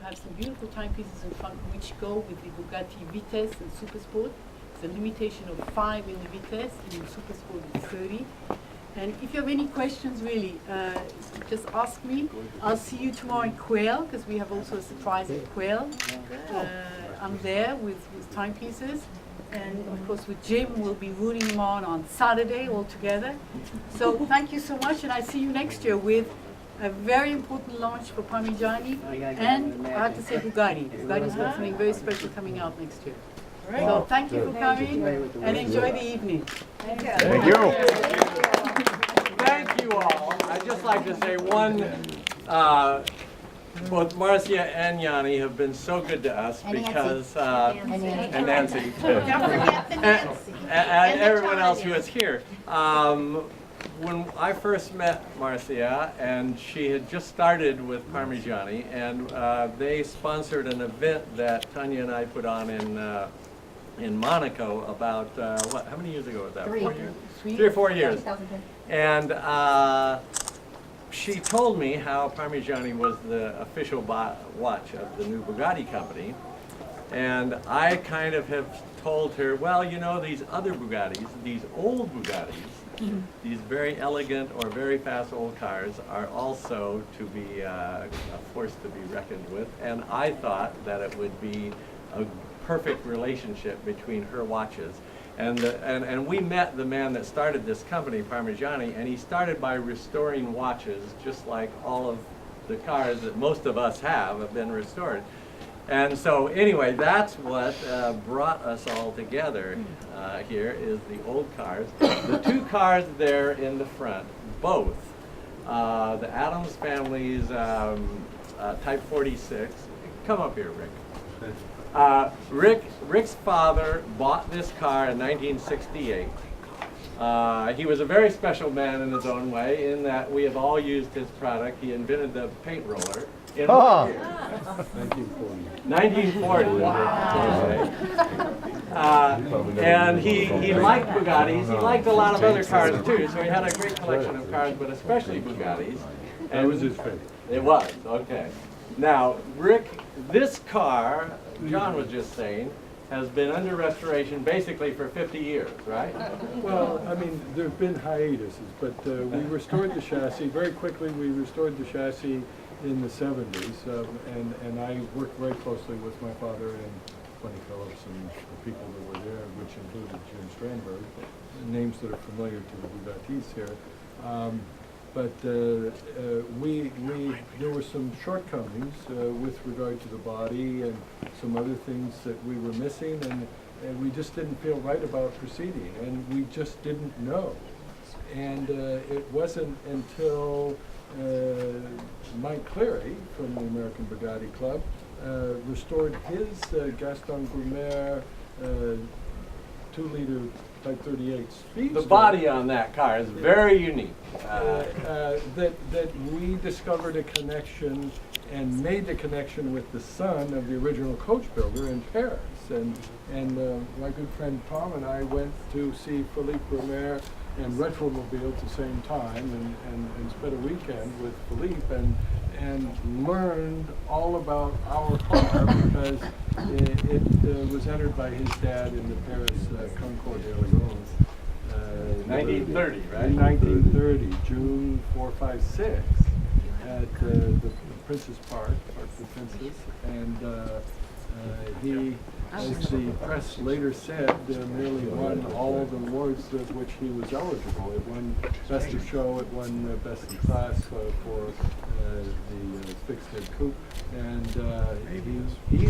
have some beautiful timepieces in front which go with the Bugatti Vitesse and Supersport. It's a limitation of 5 in the Vitesse, and in Supersport it's 30. And if you have any questions, really, just ask me. I'll see you tomorrow in Quail, because we have also a surprise at Quail. I'm there with timepieces. And of course with Jim, we'll be rooting him on Saturday all together. So thank you so much, and I see you next year with a very important launch for Parmigiani, and I have to say Bugatti. Bugatti's got something very special coming out next year. So thank you for coming, and enjoy the evening. Thank you. Thank you all. I'd just like to say both Marcia and Yanni have been so good to us because, and Nancy, Don't forget the Nancy. and everyone else who is here. When I first met Marcia, and she had just started with Parmigiani, and they sponsored an event that Tanya and I put on in Monaco about, how many years ago was that? 3. 4 years? 3 or 4 years. And she told me how Parmigiani was the official watch of the new Bugatti company. And I kind of have told her, well, you know, these other Bugattis, these old Bugattis, these very elegant or very fast old cars are also to be a force to be reckoned with. And I thought that it would be a perfect relationship between her watches. And we met the man that started this company, Parmigiani, and he started by restoring watches, just like all of the cars that most of us have been restored. And so anyway, that's what brought us all together here is the old cars. The 2 cars there in the front, both, the Adams family's Type 46. Come up here, Rick. Rick's father bought this car in 1968. He was a very special man in his own way, in that we have all used his product. He invented the paint roller in 1940. Wow. And he liked Bugattis. He liked a lot of other cars too, so he had a great collection of cars, but especially Bugattis. And that was his favorite. It was, okay. Now, Rick, this car, John was just saying, has been under restoration basically for 50 years, right? Well, I mean, there have been hiatuses, but we restored the chassis very quickly. We restored the chassis in the 70s, and I worked very closely with my father and Bunny Phillips and the people that were there, which included Jim Strandberg, names that are familiar to the Bugattis here. But there were some shortcomings with regard to the body and some other things that we were missing, and we just didn't feel right about proceeding, and we just didn't know. And it wasn't until Mike Cleary from the American Bugatti Club restored his Gaston Brumaire 2-liter Type 38 Speedster. The body on that car is very unique. That we discovered a connection and made the connection with the son of the original coach builder in Paris. And my good friend Tom and I went to see Philippe Brumaire and Retromobile at the same time, and spent a weekend with Philippe and learned all about our car because it was entered by his dad in the Paris Concours d'Elegance. 1930, right? In 1930, June 4, 5, 6, at the Princess Park the Princess, and he, as the press later said, merely won all the awards of which he was eligible. It won Best of Show, it won Best in Class for the fixed head coupe, and he